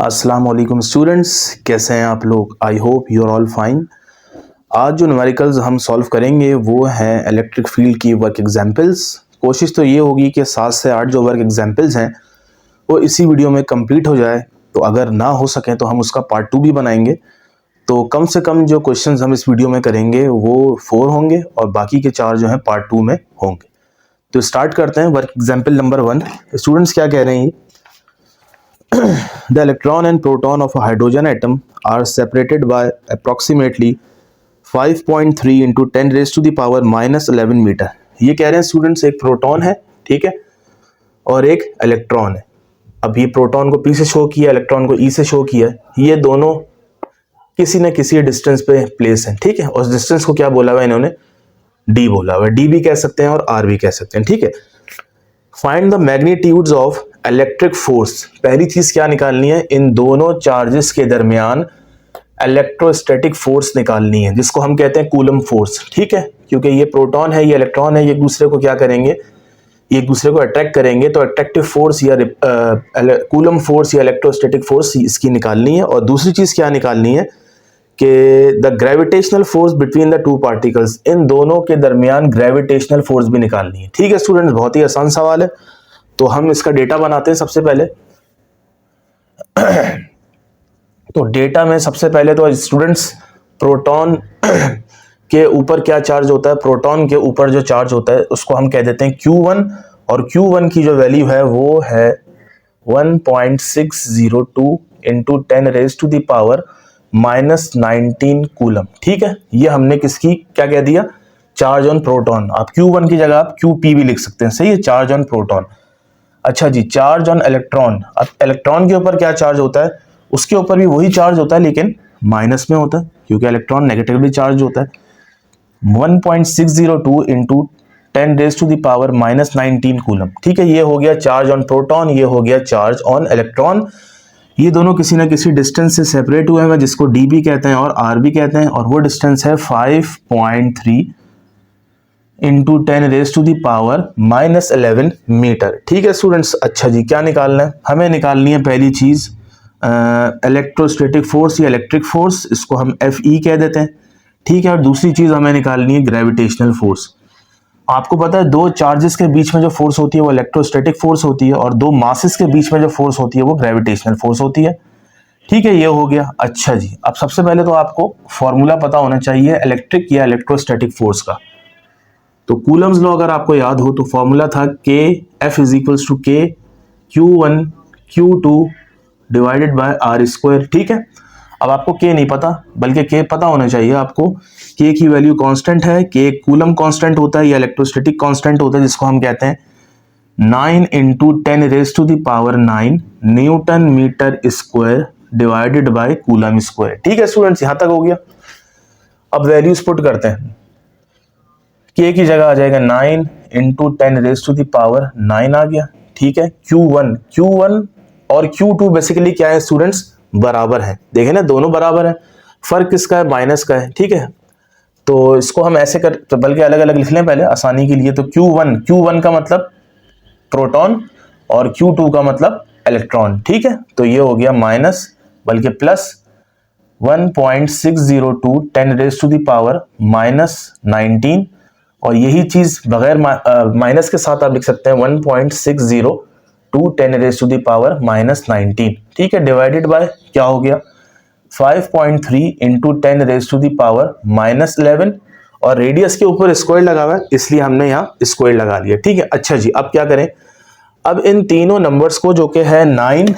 अस्सलाम वालेकुम स्टूडेंट्स, कैसे हैं आप लोग। I hope you are all fine. आज जो न्यूमेरिकल्स हम सॉल्व करेंगे वो हैं इलेक्ट्रिक फील्ड की वर्क एग्जांपल्स। कोशिश तो ये होगी कि 7 से 8 जो वर्क एग्जांपल्स हैं वो इसी वीडियो में कंप्लीट हो जाए। तो अगर ना हो सके तो हम उसका पार्ट 2 भी बनाएंगे। तो कम से कम जो क्वेश्चंस हम इस वीडियो में करेंगे वो 4 होंगे और बाकी के 4 जो हैं पार्ट 2 में होंगे। तो स्टार्ट करते हैं। Work example number 1। स्टूडेंट्स क्या कह रहे हैं? The electron and proton of a hydrogen atom are separated by approximately 5.3 into 10 raised to the power minus 11 metre. ये कह रहे हैं स्टूडेंट्स, एक प्रोटॉन है, ठीक है, और एक इलेक्ट्रॉन है। अब ये प्रोटॉन को P से शो किया, इलेक्ट्रॉन को E से शो किया। ये दोनों किसी न किसी डिस्टेंस पे प्लेस है, ठीक है। उस डिस्टेंस को क्या बोला हुआ है इन्होंने? D बोला हुआ है। D भी कह सकते हैं और R भी कह सकते हैं, ठीक है। Find the magnitudes of electric force. पहली चीज क्या निकालनी है? इन दोनों चार्जेस के दरमियान इलेक्ट्रोस्टैटिक फोर्स निकालनी है, जिसको हम कहते हैं कूलम फोर्स, ठीक है। क्योंकि ये प्रोटॉन है, ये इलेक्ट्रॉन है, ये एक दूसरे को क्या करेंगे? एक दूसरे को अट्रैक्ट करेंगे। तो अट्रैक्टिव फोर्स या कूलम फोर्स या इलेक्ट्रोस्टैटिक फोर्स इसकी निकालनी है। और दूसरी चीज क्या निकालनी है कि the gravitational force between the two particles. इन दोनों के दरमियान ग्रेविटेशनल फोर्स भी निकालनी है, ठीक है स्टूडेंट्स। बहुत ही आसान सवाल है। तो हम इसका डेटा बनाते हैं सबसे पहले। तो डेटा में सबसे पहले तो स्टूडेंट्स प्रोटॉन के ऊपर क्या चार्ज होता है? प्रोटॉन के ऊपर जो चार्ज होता है उसको हम कह देते हैं Q1, और Q1 की जो वैल्यू है वो है 1.602 into 10 raise to the power minus 19 coulomb, ठीक है। ये हमने किसकी क्या कह दिया? Charge on proton. आप Q1 की जगह आप QP भी लिख सकते हैं, सही है, चार्ज ऑन प्रोटॉन। अच्छा जी, चार्ज ऑन इलेक्ट्रॉन। अब इलेक्ट्रॉन के ऊपर क्या चार्ज होता है? उसके ऊपर भी वही चार्ज होता है लेकिन माइनस में होता है, क्योंकि इलेक्ट्रॉन नेगेटिवली चार्ज होता है। 1.602 into 10 raise to the power minus 19 coulomb, ठीक है। ये हो गया चार्ज ऑन प्रोटॉन, ये हो गया चार्ज ऑन इलेक्ट्रॉन। ये दोनों किसी ना किसी डिस्टेंस से सेपरेट हुए हैं, जिसको D भी कहते हैं और R भी कहते हैं, और वो डिस्टेंस है 5.3 into 10 raise to the power minus 11 metre, ठीक है स्टूडेंट्स। अच्छा जी, क्या निकालना है? हमें निकालनी है पहली चीज इलेक्ट्रोस्टैटिक फोर्स या इलेक्ट्रिक फोर्स, इसको हम FE कह देते हैं, ठीक है। और दूसरी चीज हमें निकालनी है ग्रेविटेशनल फोर्स। आपको पता है दो चार्जेस के बीच में जो फोर्स होती है वो इलेक्ट्रोस्टैटिक फोर्स होती है, और दो मासेस के बीच में जो फोर्स होती है वो ग्रेविटेशनल फोर्स होती है, ठीक है। ये हो गया। अच्छा जी, अब सबसे पहले तो आपको फॉर्मूला पता होना चाहिए इलेक्ट्रिक या इलेक्ट्रोस्टैटिक फोर्स का। तो कूलम्स लॉ अगर आपको याद हो तो फॉर्मूला था K F is equals to K Q1 Q2 divided by R square, ठीक है। अब आपको K नहीं पता, बल्कि K पता होना चाहिए आपको। K की वैल्यू कांस्टेंट है। K कूलम कांस्टेंट होता है या इलेक्ट्रोस्टैटिक कांस्टेंट होता है, जिसको हम कहते हैं 9 into 10 raise to the power 9 newton metre square divided by coulomb square, ठीक है स्टूडेंट्स। यहां तक हो गया। अब वैल्यूज पुट करते हैं। K की जगह आ जाएगा 9 into 10 raise to the power 9 आ गया, ठीक है। Q1 और Q2 बेसिकली क्या है स्टूडेंट्स? बराबर है। देखें ना, दोनों बराबर है। फर्क किसका है? माइनस का है, ठीक है। तो इसको हम ऐसे कर, तो बल्कि अलग अलग लिख लें पहले आसानी के लिए। तो Q1 का मतलब प्रोटॉन और Q2 का मतलब इलेक्ट्रॉन, ठीक है। तो ये हो गया माइनस बल्कि plus 1.602 10 raise to the power minus 19, और यही चीज बगैर माइनस के साथ आप लिख सकते हैं 1.602 10 raise to the power minus 19, ठीक है। डिवाइडेड बाय क्या हो गया? 5.3 into 10 raise to the power minus 11, और रेडियस के ऊपर स्क्वायर लगा हुआ है इसलिए हमने यहाँ स्क्वायर लगा लिया, ठीक है। अच्छा जी, अब क्या करें? अब इन तीनों नंबर्स को जो कि है 9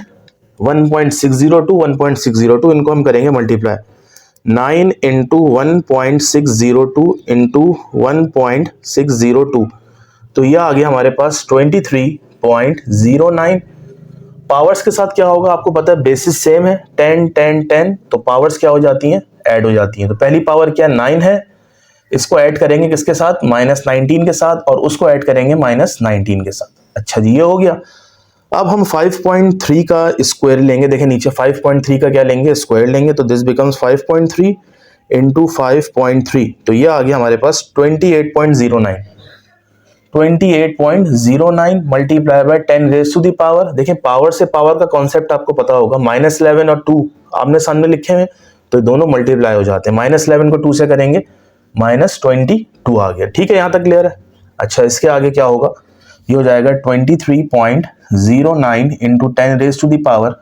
1.602 इनको हम करेंगे मल्टीप्लाई। 9 इंटू 1.602 इंटू 1.602, तो यह आ गया हमारे पास 23.09। पावर्स के साथ क्या होगा आपको पता है, बेसिस सेम है, 10 10 10, तो पावर्स क्या हो जाती हैं? ऐड हो जाती हैं। तो पहली पावर क्या 9 है, इसको ऐड करेंगे किसके साथ? माइनस 19 के साथ, और उसको ऐड करेंगे माइनस 19 के साथ। अच्छा जी, ये हो गया। अब हम 5.3 का स्क्वायर लेंगे। देखें नीचे 5.3 का क्या लेंगे? स्क्वायर लेंगे। तो दिस बिकम्स 5.3 इंटू 5.3, तो ये आ गया हमारे पास 28.09। 28.09 multiply by 10 raise to the power. देखिए पावर से पावर का कॉन्सेप्ट आपको पता होगा, -11 और 2 आपने सामने लिखे हैं तो दोनों मल्टीप्लाई हो जाते हैं। -11 को 2 से करेंगे -22 आ गया। ठीक है, यहां तक क्लियर है। अच्छा, इसके आगे क्या होगा, ये हो जाएगा 23.09 into 10 raise to the power.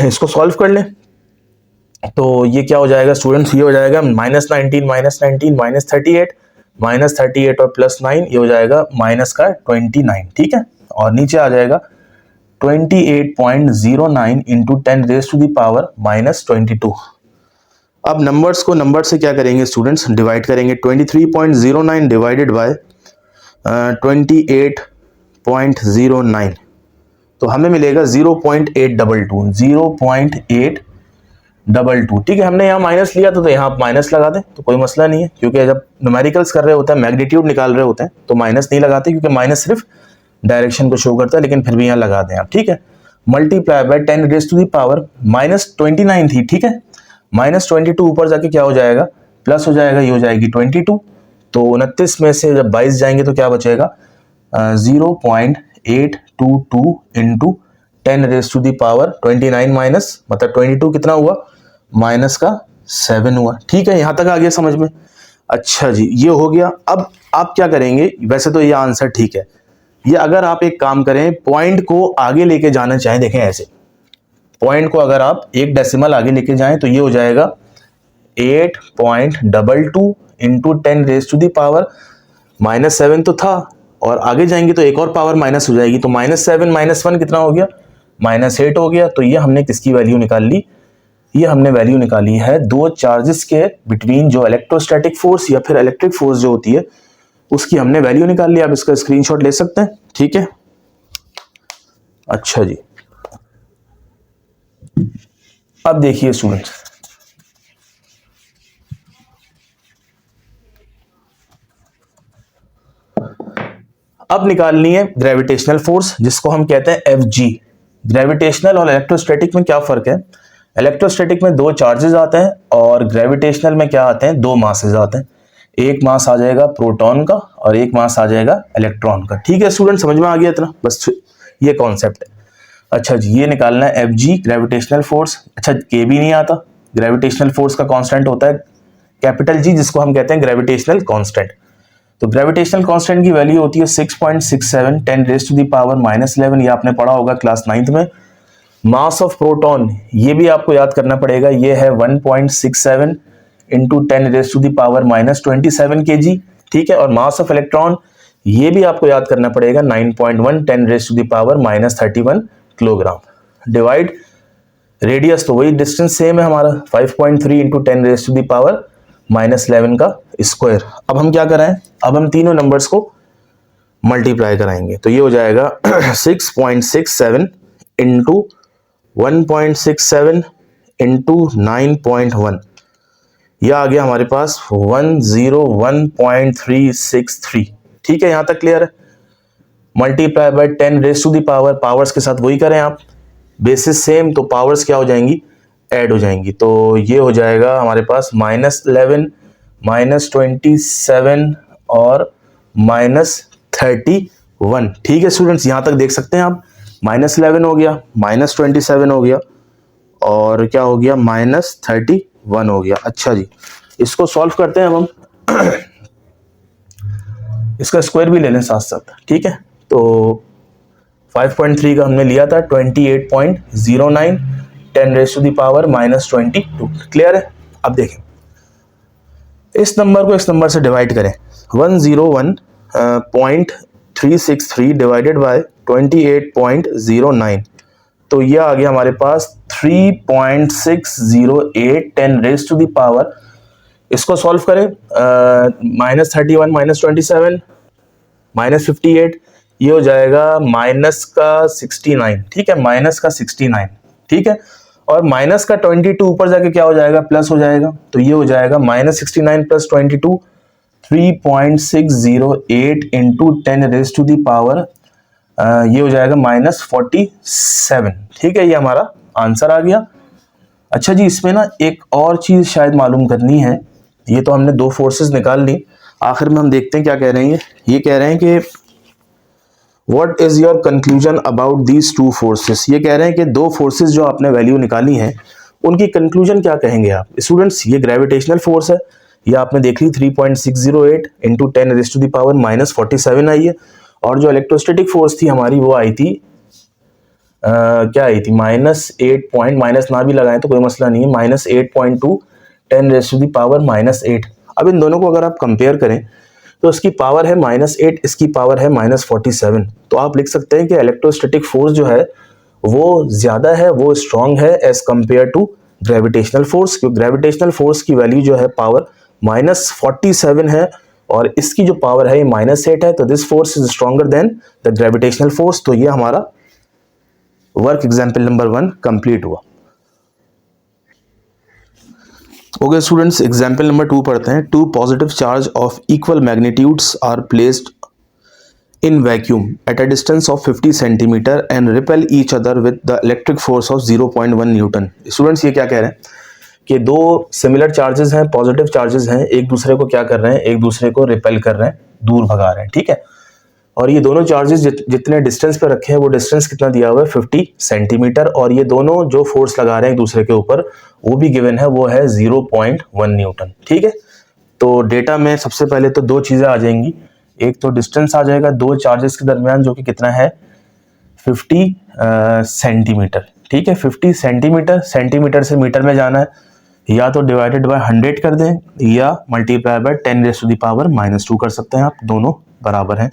इसको सॉल्व कर लें तो ये क्या हो जाएगा स्टूडेंट्स, ये हो जाएगा -19 -38 और +9, ये हो जाएगा माइनस का 29। ठीक है, और नीचे आ जाएगा 28.09 into 10 raise to the power -22। अब नंबर्स को नंबर से क्या करेंगे स्टूडेंट्स, डिवाइड करेंगे। 23.09 डिवाइडेड बाय 28.09 तो हमें मिलेगा 0.822 0.822। ठीक है, हमने यहाँ माइनस लिया था तो यहाँ आप माइनस लगा दें तो कोई मसला नहीं है, क्योंकि जब न्यूमेरिकल्स कर रहे होते हैं, मैग्नीट्यूड निकाल रहे होते हैं तो माइनस नहीं लगाते, क्योंकि माइनस सिर्फ डायरेक्शन को शो करता है, लेकिन फिर भी यहाँ लगा दें आप। ठीक है, multiply by 10 raise to the power -29 थी। ठीक है, -22 ऊपर जाके क्या हो जाएगा, प्लस हो जाएगा, ये हो जाएगी 22। तो 29 में से जब 22 जाएंगे तो क्या बचेगा, 0.822 into 10 raise to the power 29 minus, मतलब 22 कितना हुआ, माइनस का 7 हुआ। ठीक है, यहां तक आ गया समझ में। अच्छा जी, ये हो गया। अब आप क्या करेंगे, वैसे तो ये आंसर ठीक है, ये अगर आप एक काम करें, पॉइंट को आगे लेके जाना चाहें, देखें ऐसे पॉइंट को अगर आप एक डेसिमल आगे लेके जाएं तो ये हो जाएगा 8.22 into 10 raise to the power -7 तो था, और आगे जाएंगे तो एक और पावर माइनस हो जाएगी, तो -7 -1 कितना हो गया, -8 हो गया। तो ये हमने किसकी वैल्यू निकाल ली, ये हमने वैल्यू निकाली है दो चार्जेस के बिटवीन, जो इलेक्ट्रोस्टैटिक फोर्स या फिर इलेक्ट्रिक फोर्स जो होती है उसकी हमने वैल्यू निकाल ली। आप इसका स्क्रीनशॉट ले सकते हैं। ठीक है, अच्छा जी, अब देखिए स्टूडेंट्स, अब निकालनी है ग्रेविटेशनल फोर्स, जिसको हम कहते हैं Fg। ग्रेविटेशनल और इलेक्ट्रोस्टैटिक में क्या फर्क है, इलेक्ट्रोस्टैटिक में दो चार्जेस आते हैं और ग्रेविटेशनल में क्या आते हैं, दो मासेस आते हैं। एक मास आ जाएगा प्रोटॉन का और एक मास आ जाएगा इलेक्ट्रॉन का। ठीक है स्टूडेंट, समझ में आ गया इतना, बस ये कॉन्सेप्ट है। अच्छा जी, ये निकालना है Fg ग्रेविटेशनल फोर्स। अच्छा, के भी नहीं आता, ग्रेविटेशनल फोर्स का कांस्टेंट होता है कैपिटल G, जिसको हम कहते हैं ग्रेविटेशनल कांस्टेंट। तो ग्रेविटेशनल कांस्टेंट की वैल्यू होती है 6.67 10 रेज टू दी पावर -11, ये आपने पढ़ा होगा क्लास 9th में। मास ऑफ प्रोटॉन, ये भी आपको याद करना पड़ेगा, ये है 1.67 into 10 raise to the power -27 kg। ठीक है, और मास ऑफ इलेक्ट्रॉन, ये भी आपको याद करना पड़ेगा 9.1 10 raise to the power -31 kilogram. Divide radius, तो वही डिस्टेंस सेम है हमारा, 5.3 into 10 raise to the power -11 का स्क्वायर। अब हम क्या कराएं, अब हम तीनों नंबर्स को मल्टीप्लाई कराएंगे, तो ये हो जाएगा 6.67 इंटू 1.67 इंटू 9.1, यह आ गया हमारे पास 101.363। ठीक है, यहां तक क्लियर है। Multiply by 10 raise to the power, powers के साथ वही करें आप, बेसिस सेम, तो पावर्स क्या हो जाएंगी, ऐड हो जाएंगी। तो ये हो जाएगा हमारे पास -11 -27 और -31। ठीक है स्टूडेंट्स, यहां तक देख सकते हैं आप, -11 हो गया, -27 हो गया और क्या हो गया, -31 हो गया। अच्छा जी, इसको सॉल्व करते हैं अब हम। इसका स्क्वायर भी ले लें साथ साथ। ठीक है, तो 5.3 का हमने लिया था 28.09 10 raise to the power -22। Clear है। अब देखें, इस नंबर को इस नंबर से डिवाइड करें, 101.363 डिवाइडेड बाय 28.09, तो ये आ गया हमारे पास 3.608 10 रेज टू दी पावर। इसको सॉल्व करें, -31 -27 -58, ये हो जाएगा माइनस का 69। ठीक है, माइनस का 69। ठीक है, और माइनस का 22 ऊपर जाके क्या हो जाएगा, प्लस हो जाएगा, तो ये हो जाएगा -69 + 22 3.608 into 10 raise to the power, ये हो जाएगा -47। ठीक है, ये हमारा आंसर आ गया। अच्छा जी, इसमें ना एक और चीज शायद मालूम करनी है, ये तो हमने दो फोर्सेस निकाल ली, आखिर में हम देखते हैं क्या कह रहे हैं। ये कह रहे हैं कि what is your conclusion about these two forces. ये कह रहे हैं कि दो फोर्सेस जो आपने वैल्यू निकाली हैं उनकी कंक्लूजन क्या कहेंगे आप स्टूडेंट्स। ये ग्रेविटेशनल फोर्स है, ये आपने देख ली 3.608 इंटू 10⁻⁻47 आई है। और जो इलेक्ट्रोस्टैटिक फोर्स थी हमारी वो आई थी क्या आई थी -8 पॉइंट, माइनस ना भी लगाएं तो कोई मसला नहीं है, -8.2 10⁻⁻8। अब इन दोनों को अगर आप कंपेयर करें तो इसकी पावर है -8, इसकी पावर है -47। तो आप लिख सकते हैं कि इलेक्ट्रोस्टैटिक फोर्स जो है वो ज़्यादा है, वो स्ट्रॉन्ग है as compare to gravitational force. क्योंकि ग्रेविटेशनल फोर्स की वैल्यू जो है पावर -47 है और इसकी जो पावर है ये -8 है। तो this force is stronger than the gravitational force. तो ये हमारा वर्क एग्जाम्पल नंबर 1 कंप्लीट हुआ। ओके स्टूडेंट्स, एग्जाम्पल नंबर 2 पढ़ते हैं। Two positive charge of equal magnitudes are placed in vacuum at a distance of 50 centimeter and repel each other with the electric force of 0.1 Newton. Students ये क्या कह रहे हैं कि दो सिमिलर चार्जेस हैं, पॉजिटिव चार्जेस हैं, एक दूसरे को क्या कर रहे हैं, एक दूसरे को रिपेल कर रहे हैं, दूर भगा रहे हैं, ठीक है। और ये दोनों चार्जेस जितने डिस्टेंस पे रखे हैं वो डिस्टेंस कितना दिया हुआ है 50 सेंटीमीटर। और ये दोनों जो फोर्स लगा रहे हैं एक दूसरे के ऊपर वो भी गिवन है, वो है 0.1 न्यूटन, ठीक है। तो डेटा में सबसे पहले तो दो चीज़ें आ जाएंगी, एक तो डिस्टेंस आ जाएगा दो चार्जेस के दरमियान जो कि कितना है 50 सेंटीमीटर, ठीक है। 50 सेंटीमीटर, सेंटीमीटर से मीटर में जाना है, या तो डिवाइडेड बाय 100 कर दें या मल्टीप्लाई बाय 10⁻⁻² कर सकते हैं आप, दोनों बराबर हैं।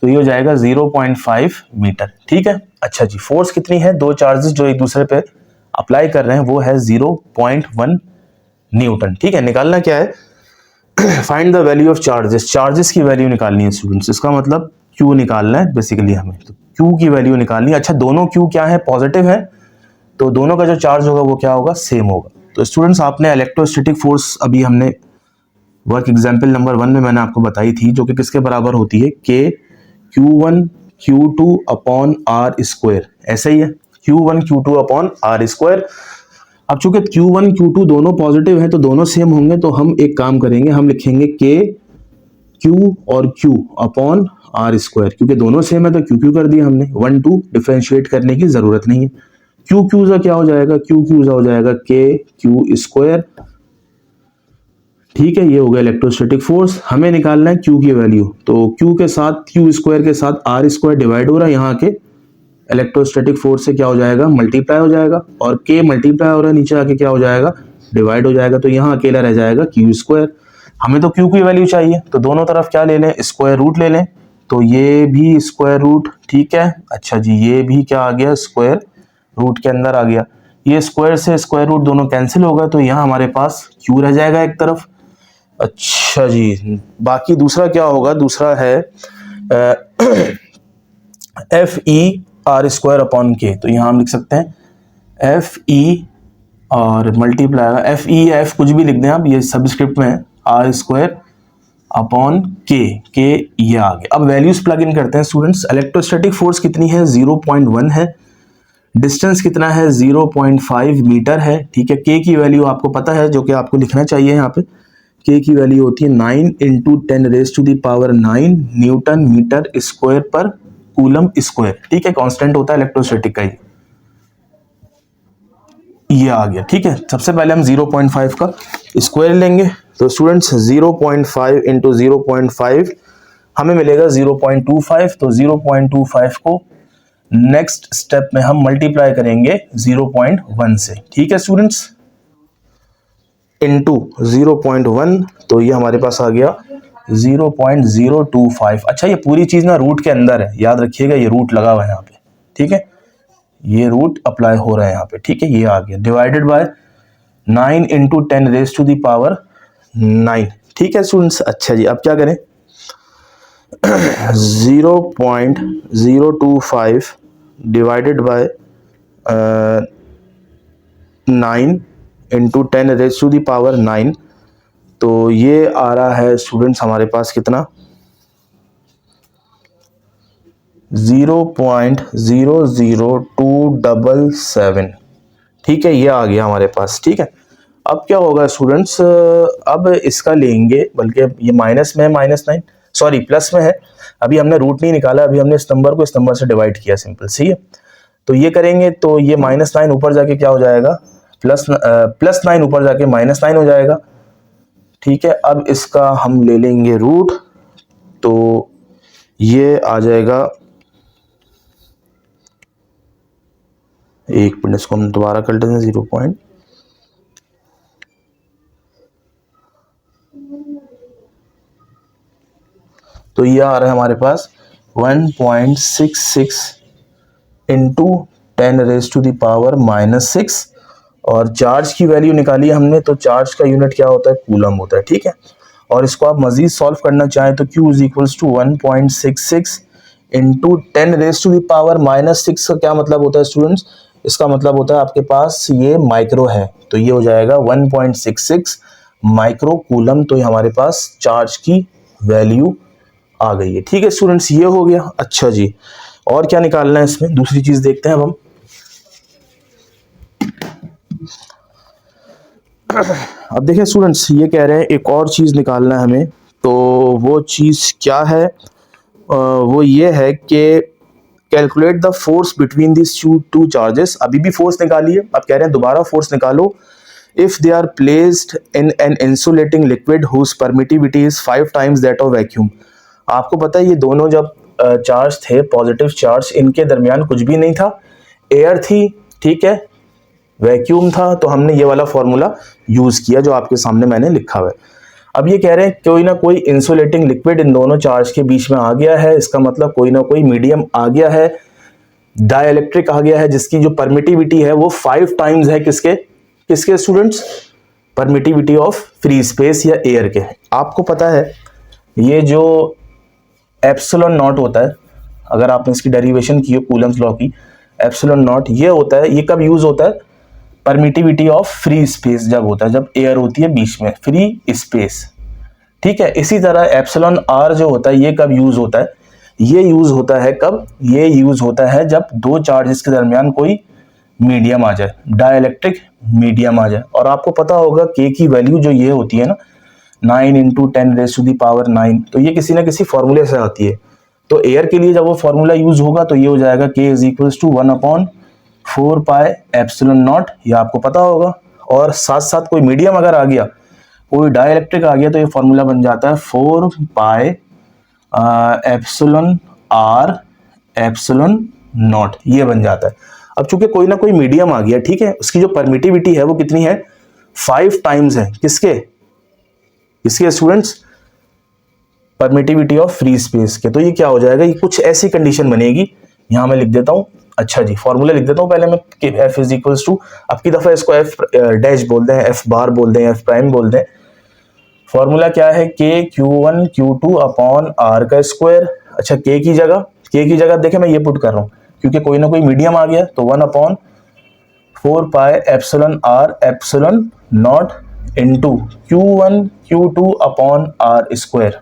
तो ये हो जाएगा 0.5 मीटर, ठीक है। अच्छा जी, फोर्स कितनी है, दो चार्जेस जो एक दूसरे पे अप्लाई कर रहे हैं वो है 0.1 न्यूटन, ठीक है। निकालना क्या है, find the value of charges, charges की वैल्यू निकालनी है स्टूडेंट्स। इसका मतलब क्यू निकालना है बेसिकली हमें, तो क्यू की वैल्यू निकालनी है। अच्छा, दोनों क्यू क्या है, पॉजिटिव है, तो दोनों का जो चार्ज होगा वो क्या होगा, सेम होगा। तो स्टूडेंट्स आपने इलेक्ट्रोस्टैटिक फोर्स अभी हमने वर्क एग्जाम्पल नंबर 1 में मैंने आपको बताई थी, जो कि किसके बराबर होती है, के Q1 Q2 upon are square, ऐसा ही है, Q1 Q2 upon are square. अब चूंकि Q1 Q2 दोनों पॉजिटिव हैं तो दोनों सेम होंगे, तो हम एक काम करेंगे, हम लिखेंगे K Q और Q अपॉन आर स्क्वायर। क्योंकि दोनों सेम है तो Q Q कर दिया हमने, 1 2 डिफरेंशिएट करने की जरूरत नहीं है। Q Q सा क्या हो जाएगा, Q Q सा हो जाएगा K Q स्क्वायर, ठीक है। ये हो गया इलेक्ट्रोस्टैटिक फोर्स। हमें निकालना है Q की वैल्यू, तो Q के साथ Q स्क्वायर के साथ आर स्क्वायर डिवाइड हो रहा है, यहाँ के इलेक्ट्रोस्टैटिक फोर्स से क्या हो जाएगा, मल्टीप्लाई हो जाएगा, और K मल्टीप्लाई हो रहा है, नीचे आके क्या हो जाएगा, डिवाइड हो जाएगा। तो यहाँ अकेला रह जाएगा Q स्क्वायर। हमें तो Q की वैल्यू चाहिए, तो दोनों तरफ क्या ले लें, स्क्वायर रूट ले लें। तो ये भी स्क्वायर रूट, ठीक है। अच्छा जी, ये भी क्या आ गया, स्क्वायर रूट के अंदर आ गया। ये स्क्वायर से स्क्वायर रूट दोनों कैंसिल होगा, तो यहाँ हमारे पास Q रह जाएगा एक तरफ। अच्छा जी, बाकी दूसरा क्या होगा, दूसरा है F E R square upon के। तो यहाँ हम लिख सकते हैं एफ ई और मल्टीप्लाई एफ ई या एफ कुछ भी लिख दें आप, ये सबस्क्रिप्ट में है, आर स्क्वायर अपॉन के ये आ गया। अब वैल्यूज प्लग इन करते हैं स्टूडेंट्स। इलेक्ट्रोस्टैटिक फोर्स कितनी है, 0.1 है, डिस्टेंस कितना है, 0.5 मीटर है, ठीक है। के की वैल्यू आपको पता है, जो कि आपको लिखना चाहिए यहाँ पे, के की वैल्यू होती है 9 इंटू 10⁻⁹ न्यूटन मीटर स्क्वायर पर कूलम स्क्वायर, ठीक है। कांस्टेंट होता है इलेक्ट्रोस्टैटिक का ये आ गया, ठीक है। सबसे पहले हम 0.5 का स्क्वायर लेंगे, तो स्टूडेंट्स 0.5 इंटू 0.5 हमें मिलेगा 0.25। तो 0.25 को नेक्स्ट स्टेप में हम मल्टीप्लाई करेंगे 0.1 से, ठीक है स्टूडेंट्स, इंटू 0.1, तो ये हमारे पास आ गया 0.025। अच्छा, ये पूरी चीज ना रूट के अंदर है, याद रखिएगा, ये रूट लगा हुआ है यहाँ पे, ठीक है, ये रूट अप्लाई हो रहा है यहाँ पे, ठीक है। ये आ गया डिवाइडेड बाय 9 इंटू 10⁻⁹ ठीक है स्टूडेंट्स। अच्छा जी, अब क्या करें, 0.025 डिवाइडेड बाय 9 इंटू 10⁻⁹ तो ये आ रहा है स्टूडेंट्स हमारे पास कितना, 0.00277, ठीक है। ये आ गया हमारे पास, ठीक है। अब क्या होगा स्टूडेंट्स, अब इसका लेंगे, बल्कि ये माइनस में है, -9, सॉरी प्लस में है। अभी हमने रूट नहीं निकाला, अभी हमने इस नंबर को इस नंबर से डिवाइड किया, सिंपल, सही है। तो ये करेंगे तो ये -9 ऊपर जाके क्या हो जाएगा, +9 ऊपर जाके -9 हो जाएगा, ठीक है। अब इसका हम ले लेंगे रूट, तो ये आ जाएगा, एक मिनट इसको हम दोबारा कर लेते हैं, 0. तो ये आ रहा है हमारे पास 1.66 इंटू 10⁻⁻⁻6, और चार्ज की वैल्यू निकाली हमने, तो चार्ज का यूनिट क्या होता है, कूलम होता है, ठीक है। और इसको आप मजीद सॉल्व करना चाहें तो Q = 1.66 इंटू 10⁻⁻6 का क्या मतलब होता है स्टूडेंट्स, इसका मतलब होता है आपके पास ये माइक्रो है, तो ये हो जाएगा 1.66 माइक्रो कूलम। तो ये हमारे पास चार्ज की वैल्यू आ गई है, ठीक है स्टूडेंट्स, ये हो गया। अच्छा जी, और क्या निकालना है इसमें, दूसरी चीज देखते हैं अब हम। अब देखिए स्टूडेंट्स, ये कह रहे हैं एक और चीज निकालना है हमें, तो वो चीज क्या है, वो ये है कि calculate the force between this two charges. अभी भी फोर्स निकाली है, अब कह रहे हैं दोबारा फोर्स निकालो। If they are placed in an insulating liquid whose permittivity is 5 times that of vacuum. आपको पता है ये दोनों जब चार्ज थे, पॉजिटिव चार्ज, इनके दरमियान कुछ भी नहीं था, एयर थी, ठीक है, वैक्यूम था, तो हमने ये वाला फॉर्मूला यूज किया जो आपके सामने मैंने लिखा हुआ है। अब ये कह रहे हैं कोई ना कोई इंसुलेटिंग लिक्विड इन दोनों चार्ज के बीच में आ गया है, इसका मतलब कोई ना कोई मीडियम आ गया है, डाइलेक्ट्रिक आ गया है, जिसकी जो परमिटिविटी है वो 5 टाइम्स है किसके students, permittivity of free space या एयर के। आपको पता है ये जो एप्सिलॉन नॉट होता है, अगर आपने इसकी डेरिवेशन की हो कूलम्स लॉ की, एप्सिलॉन नॉट ये होता है, ये कब यूज होता है, परमिटिविटी ऑफ फ्री स्पेस जब होता है, जब एयर होती है बीच में, फ्री स्पेस, ठीक है। इसी तरह एप्सिलॉन आर जो होता है ये कब यूज होता है, ये यूज होता है कब, ये यूज होता है जब दो चार्जेस के दरमियान कोई मीडियम आ जाए, डाइलेक्ट्रिक मीडियम आ जाए। और आपको पता होगा के की वैल्यू जो ये होती है ना, 9 × 10⁻⁹, तो ये किसी ना किसी फॉर्मूले से आती है। तो एयर के लिए जब वो फॉर्मूला यूज होगा तो ये हो जाएगा K = 1/4πε0, ये आपको पता होगा। और साथ साथ कोई मीडियम अगर आ गया, कोई डाइलेक्ट्रिक आ गया, तो ये फॉर्मूला बन जाता है 4πε0, ये बन जाता है। अब चूंकि कोई ना कोई मीडियम आ गया, ठीक है, उसकी जो परमिटिविटी है वो कितनी है, 5 टाइम्स है, किसके students, permittivity of free space के। तो ये क्या हो जाएगा, ये कुछ ऐसी कंडीशन बनेगी, यहां मैं लिख देता हूं, अच्छा जी फॉर्मूला लिख देता हूं पहले मैं, कि F = अब की दफा इसको F डैश बोल दें, F बार बोल दें, F प्राइम बोल दें। फॉर्मूला क्या है, K Q1 Q2 upon R का स्क्वायर। अच्छा K की जगह देखें मैं ये पुट कर रहा हूं, क्योंकि कोई ना कोई मीडियम आ गया, तो 1/4πε0 into Q1 Q2 upon R square.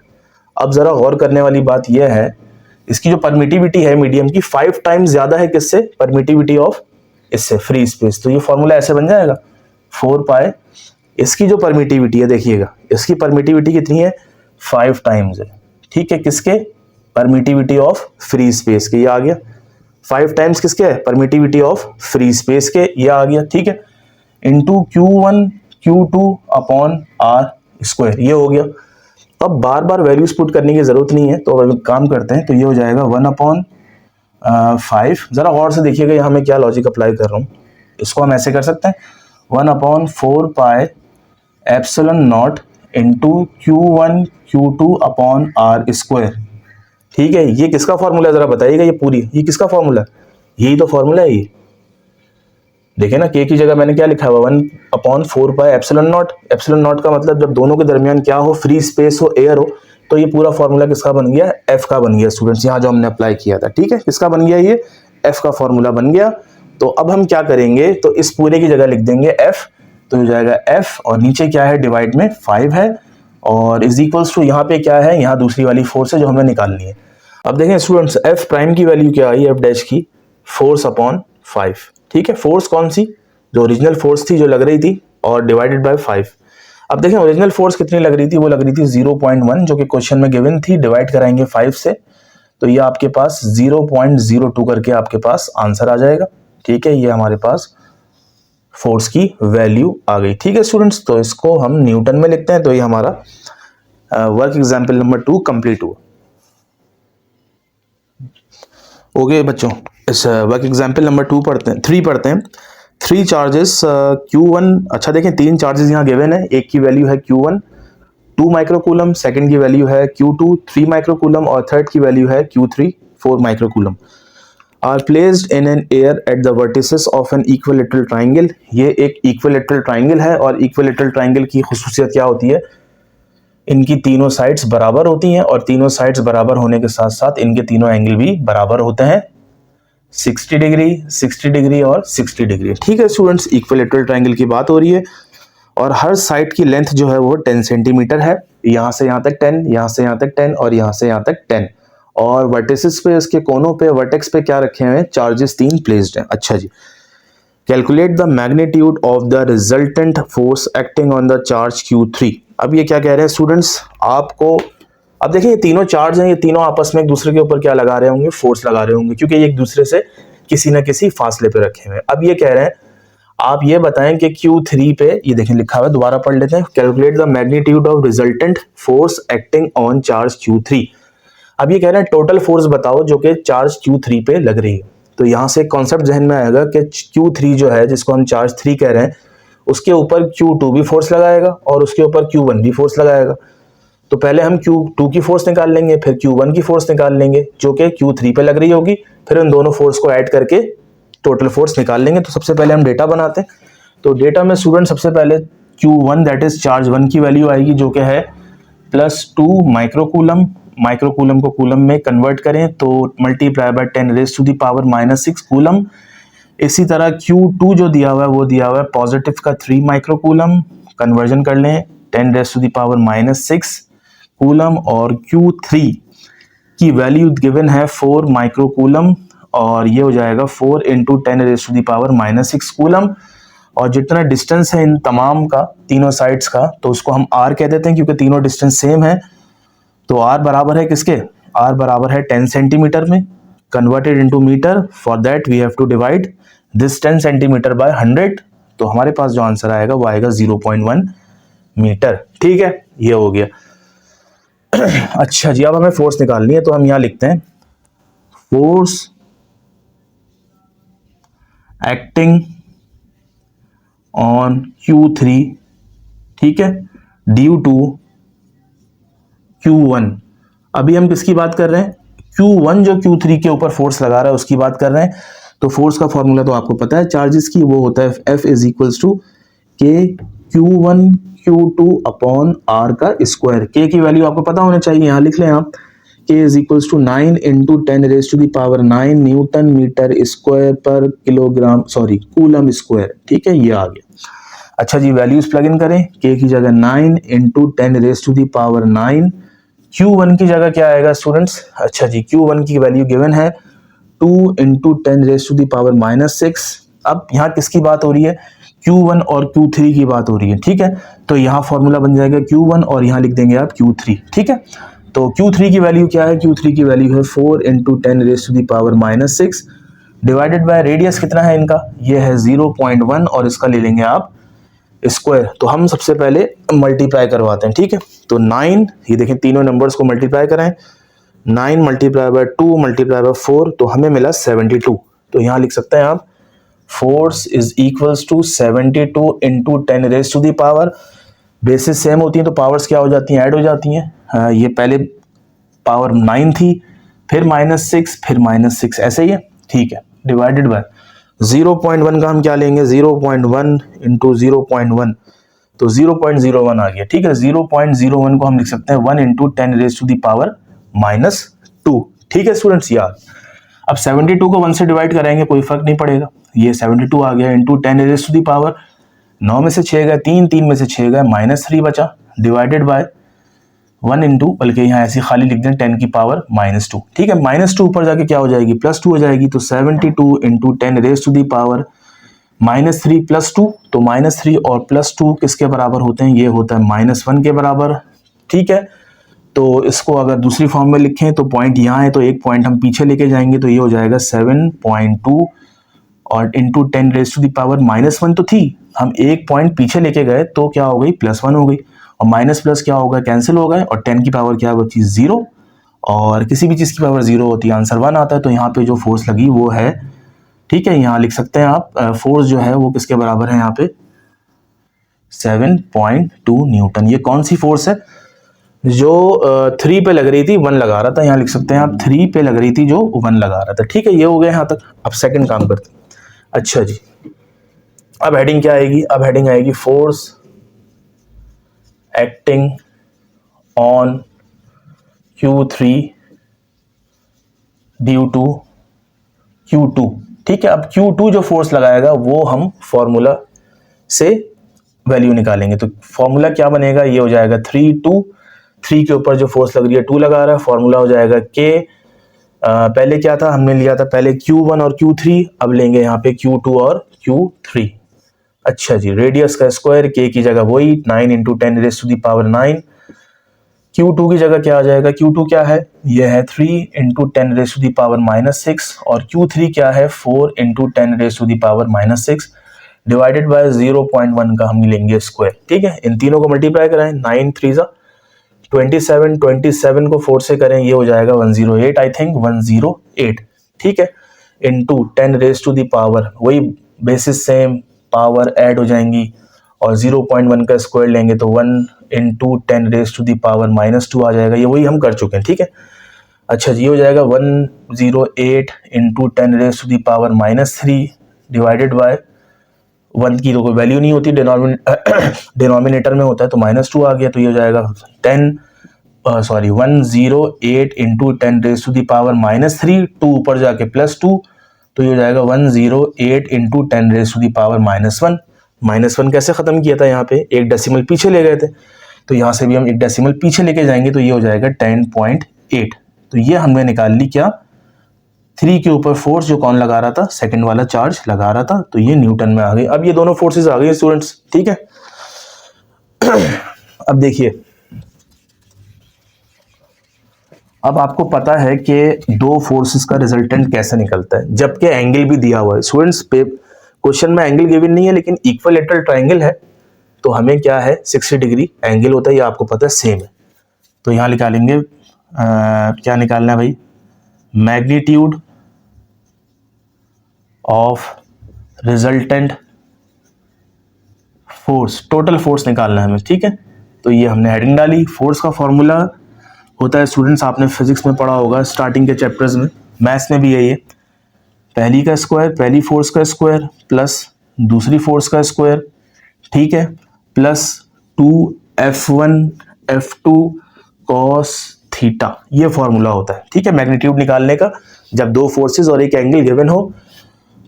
अब जरा गौर करने वाली बात यह है, इसकी जो परमिटिविटी है मीडियम की 5 टाइम्स ज्यादा है किससे, परमिटिविटी ऑफ इससे फ्री स्पेस। तो ये फॉर्मूला ऐसे बन जाएगा 4π, इसकी जो परमिटिविटी है देखिएगा, इसकी परमिटिविटी कितनी है, 5 टाइम्स है, ठीक है, किसके, परमिटिविटी ऑफ फ्री स्पेस के, ये आ गया 5 टाइम्स किसके है, परमिटिविटी ऑफ फ्री स्पेस के, ये आ गया, ठीक है, into Q1 Q2 upon R square, ये हो गया। अब बार बार वैल्यूज पुट करने की जरूरत नहीं है, तो अब काम करते हैं, तो ये हो जाएगा 1/5। जरा गौर से देखिएगा यहाँ मैं क्या लॉजिक अप्लाई कर रहा हूँ, इसको हम ऐसे कर सकते हैं 1/4πε0 into Q1 Q2 upon R square, ठीक है। ये किसका फॉर्मूला है जरा बताइएगा, ये किसका फॉर्मूला, यही तो फॉर्मूला है ये, देखिए ना, K की जगह मैंने क्या लिखा हुआ, 1/4πε0। एप्सिलॉन का मतलब जब दोनों के दरमियान क्या हो, फ्री स्पेस हो, एयर हो, तो ये पूरा फॉर्मूला किसका बन गया, F का बन गया स्टूडेंट्स, यहाँ जो हमने अप्लाई किया था, ठीक है, किसका बन गया, ये F का फॉर्मूला बन गया। तो अब हम क्या करेंगे, तो इस पूरे की जगह लिख देंगे F, तो हो जाएगा F, और नीचे क्या है, डिवाइड में 5 है, और इज इक्वल्स टू यहाँ पे क्या है, यहाँ दूसरी वाली फोर्स है जो हमें निकालनी है। अब देखें स्टूडेंट्स, F प्राइम की वैल्यू क्या आई, F डैश की 4/5, ठीक है। फोर्स कौन सी, जो ओरिजिनल फोर्स थी जो लग रही थी, और डिवाइडेड बाय 5। अब देखें ओरिजिनल फोर्स कितनी लग रही थी, वो लग रही थी 0.1 जो कि क्वेश्चन में गिवन थी, डिवाइड कराएंगे 5 से तो ये आपके पास 0.02 करके आपके पास आंसर आ जाएगा। ठीक है, ये हमारे पास फोर्स की वैल्यू आ गई। ठीक है स्टूडेंट्स, तो इसको हम न्यूटन में लिखते हैं। तो ये हमारा वर्क एग्जाम्पल नंबर 2 कंप्लीट हुआ। ओके बच्चों, इस वर्क एग्जाम्पल नंबर 3 पढ़ते हैं। 3 चार्जेस Q1, अच्छा देखें 3 चार्जेस यहाँ गिवन है, एक की वैल्यू है Q1 2 माइक्रोकूलम, सेकंड की वैल्यू है Q2 3 माइक्रोकूलम और थर्ड की वैल्यू है Q3 4 microcoulomb. Are placed in an air at the vertices of an equilateral triangle. ये एक इक्विलेटरल ट्राइंगल है और इक्विलेटरल ट्राइंगल की खुसूसियत क्या होती है, इनकी तीनों साइड्स बराबर होती हैं और तीनों साइड्स बराबर होने के साथ साथ इनके तीनों एंगल भी बराबर होते हैं, 60 डिग्री 60 डिग्री और 60 डिग्री। ठीक है स्टूडेंट्स, इक्विलेटरल ट्राइंगल की बात हो रही है और हर साइड की लेंथ जो है वो 10 सेंटीमीटर है। यहाँ से यहाँ तक 10, यहाँ से यहाँ तक 10 और यहाँ से यहाँ तक 10। और वर्टिसेस पे, इसके कोनों पे, वर्टेक्स पे क्या रखे हुए हैं, चार्जेस 3 प्लेस्ड हैं। अच्छा जी, calculate the magnitude of the resultant force acting on the charge Q3। अब ये क्या कह रहे हैं स्टूडेंट्स आपको, अब देखिए ये तीनों चार्ज हैं, ये तीनों आपस में एक दूसरे के ऊपर क्या लगा रहे होंगे, फोर्स लगा रहे होंगे, क्योंकि ये एक दूसरे से किसी न किसी फासले पे रखे हुए हैं। अब ये कह रहे हैं आप ये बताएं कि Q3 पे, ये देखें लिखा हुआ है, दोबारा पढ़ लेते हैं, calculate the magnitude of resultant force acting on charge Q3। अब ये कह रहे हैं टोटल फोर्स बताओ जो कि चार्ज Q3 पे लग रही है। तो यहां से एक कॉन्सेप्ट जहन में आएगा कि Q3 जो है, जिसको हम चार्ज 3 कह रहे हैं, उसके ऊपर Q2 भी फोर्स लगाएगा और उसके ऊपर Q1 भी फोर्स लगाएगा। तो पहले हम Q2 की फोर्स निकाल लेंगे, फिर Q1 की फोर्स निकाल लेंगे जो कि Q3 पे लग रही होगी, फिर उन दोनों फोर्स को ऐड करके टोटल फोर्स निकाल लेंगे। तो सबसे पहले हम डेटा बनाते हैं। तो डेटा में स्टूडेंट सबसे पहले Q1 दैट इज चार्ज 1 की वैल्यू आएगी जो कि है +2 माइक्रोकूलम। माइक्रोकूलम को कूलम में कन्वर्ट करें तो मल्टीप्लाई बाय 10⁻⁻⁶ कूलम। इसी तरह Q2 जो दिया हुआ है वो दिया हुआ है पॉजिटिव का 3 माइक्रोकूलम, कन्वर्जन कर लें 10⁻⁻⁶ कूलम। और Q3 की वैल्यू गिवन है 4 माइक्रोकूलम और ये हो जाएगा 4 × 10⁻⁻⁶ कूलम। और जितना डिस्टेंस है इन तमाम का, तीनों साइड्स का, तो उसको हम R कह देते हैं क्योंकि तीनों डिस्टेंस सेम है। तो R बराबर है किसके, R बराबर है 10 सेंटीमीटर में, converted into metre. For that we have to divide this 10 centimetre by 100। तो हमारे पास जो आंसर आएगा वो आएगा 0.1 मीटर। ठीक है, ये हो गया। अच्छा जी, अब हमें फोर्स निकालनी है तो हम यहां लिखते हैं फोर्स एक्टिंग ऑन Q3, ठीक है, ड्यू टू Q1। अभी हम किसकी बात कर रहे हैं, Q1 जो Q3 के ऊपर फोर्स लगा रहा है उसकी बात कर रहे हैं। तो फोर्स का फॉर्मूला तो आपको पता है चार्जेस की, वो होता है F = K Q1 Q2 upon R का स्क्वायर। K की वैल्यू आपको पता होना चाहिए, यहाँ लिख लें आप, K = 9 × 10⁻⁹ न्यूटन मीटर स्क्वायर पर किलोग्राम, सॉरी कूलम स्क्वायर। ठीक है, ये आ गया। अच्छा जी, वैल्यूज प्लग इन करें। K की जगह 9 × 10⁻⁹, Q1 की जगह क्या आएगा स्टूडेंट्स, अच्छा जी Q1 की वैल्यू गिवन है 2 × 10⁻⁻⁶। अब यहाँ किसकी बात हो रही है, Q1 और Q3 की बात हो रही है। ठीक है, तो यहाँ फॉर्मूला बन जाएगा Q1 और यहाँ लिख देंगे आप Q3। ठीक है, तो Q3 की वैल्यू क्या है, Q3 की वैल्यू है 4 × 10⁻⁻⁶ डिवाइडेड बाय रेडियस कितना है इनका, ये है 0.1 और इसका ले लेंगे आप स्क्वायर। तो हम सबसे पहले मल्टीप्लाई करवाते हैं। ठीक है, तो 9, ये देखें तीनों नंबर्स को मल्टीप्लाई करें, 9 × 2 × 4 तो हमें मिला 72। तो यहाँ लिख सकते हैं आप force is equals to 72 × 10⁻⁻, basis same होती हैं तो पावर्स क्या हो जाती हैं, ऐड हो जाती हैं। ये पहले पावर 9 थी, फिर -6, फिर -6, ऐसे ही है। ठीक है, डिवाइडेड बाय 0.1 का हम क्या लेंगे, 0.1 × 0.1 तो 0.01 आ गया। ठीक है, 0.01 को हम लिख सकते हैं 1 × 10⁻⁻²। ठीक है स्टूडेंट्स, यार अब 72 को 1 से डिवाइड कराएंगे कोई फर्क नहीं पड़ेगा, ये 72 आ गया इंटू 10⁻⁻, 9 में से 6 गए 3, 3 में से 6 गए -3 बचा, डिवाइडेड बाय 1 इंटू, बल्कि यहाँ ऐसे खाली लिख दें 10⁻²। ठीक है, -2 ऊपर जाके क्या हो जाएगी, +2 हो जाएगी। तो 72 × 10⁻⁻² -3 + 2, तो -3 और +2 किसके बराबर होते हैं, ये होता है -1 के बराबर। ठीक है, तो इसको अगर दूसरी फॉर्म में लिखें तो पॉइंट यहाँ है तो एक पॉइंट हम पीछे लेके जाएंगे, तो ये हो जाएगा 7.2 और इंटू 10⁻⁻1 तो थी, हम एक पॉइंट पीछे लेके गए तो क्या हो गई, +1 हो गई, और माइनस प्लस क्या होगा, कैंसिल हो गए, और 10 की पावर क्या बची, 0, और किसी भी चीज़ की पावर 0 होती है आंसर 1 आता है। तो यहाँ पे जो फोर्स लगी वो है, ठीक है, यहाँ लिख सकते हैं आप, फोर्स जो है वो किसके बराबर है यहाँ पे, 7.2 न्यूटन। ये कौन सी फोर्स है, जो 3 पे लग रही थी, 1 लगा रहा था, यहाँ लिख सकते हैं आप 3 पे लग रही थी जो 1 लगा रहा था। ठीक है, ये हो गया यहाँ तक। अब सेकंड काम करते हैं। अच्छा जी, अब हेडिंग क्या आएगी, अब हेडिंग आएगी force acting on Q3 due to Q2। ठीक है, अब Q2 जो फोर्स लगाएगा वो हम फॉर्मूला से वैल्यू निकालेंगे। तो फॉर्मूला क्या बनेगा, ये हो जाएगा 3 के ऊपर जो फोर्स लग रही है 2 लगा रहा है, फॉर्मूला हो जाएगा K। पहले क्या था, हमने लिया था पहले Q1 और Q3, अब लेंगे यहाँ पे Q2 और Q3। अच्छा जी, रेडियस का स्क्वायर, K की जगह वही 9 × 10⁻⁹। Q2 की जगह क्या आ जाएगा, Q2 क्या है, ये है 3 × 10⁻⁻6, और Q3 क्या है, 4 × 10⁻⁻6 डिवाइडेड बाय 0.1 का हम लेंगे स्क्वायर। ठीक है, इन तीनों को मल्टीप्लाई कराएं, 9 3 27, 27 को 4 से करें, ये हो जाएगा 108, आई थिंक 108। ठीक है, इंटू 10⁻⁻, वही बेसिस सेम, पावर ऐड हो जाएंगी, और 0.1 का स्क्वायर लेंगे तो 1 × 10⁻⁻2 आ जाएगा, ये वही हम कर चुके हैं। ठीक है, अच्छा जी, ये हो जाएगा 108 × 10⁻³ डिवाइडेड बाय 1 की तो कोई वैल्यू नहीं होती, डिनोमिनेटर में होता है, तो -2 आ गया, तो ये हो जाएगा 108 × 10⁻³ 2 ऊपर जाके +2, तो ये हो जाएगा 108 × 10⁻⁻1। -1 कैसे खत्म किया था, यहाँ पे एक डेसिमल पीछे ले गए थे, तो यहाँ से भी हम एक डेसिमल पीछे लेके जाएंगे, तो ये हो जाएगा 10.8। तो ये हमने निकाल ली क्या, 3 के ऊपर फोर्स जो कौन लगा रहा था, सेकंड वाला चार्ज लगा रहा था, तो ये न्यूटन में आ गई। अब ये दोनों फोर्सेस आ गई स्टूडेंट्स। ठीक है, अब देखिए, अब आपको पता है कि दो फोर्सेस का रिजल्टेंट कैसे निकलता है, जबकि एंगल भी दिया हुआ है। स्टूडेंट्स पे क्वेश्चन में एंगल गिवन नहीं है, लेकिन इक्विलैटरल ट्रायंगल है, तो हमें क्या है 60 डिग्री एंगल होता है, ये आपको पता है, सेम है। तो यहाँ निकालेंगे, क्या निकालना है भाई, magnitude of resultant force, total force निकालना है हमें। ठीक है, तो ये हमने हेडिंग डाली। फोर्स का फॉर्मूला होता है स्टूडेंट्स, आपने फिजिक्स में पढ़ा होगा स्टार्टिंग के चैप्टर्स में, मैथ्स में भी है ये, पहली का स्क्वायर, पहली फोर्स का स्क्वायर प्लस दूसरी फोर्स का स्क्वायर, ठीक है, plus 2F1 F2 cos theta, ये फॉर्मूला होता है। ठीक है, मैग्नीट्यूड निकालने का, जब दो फोर्सेस और एक एंगल गिवन हो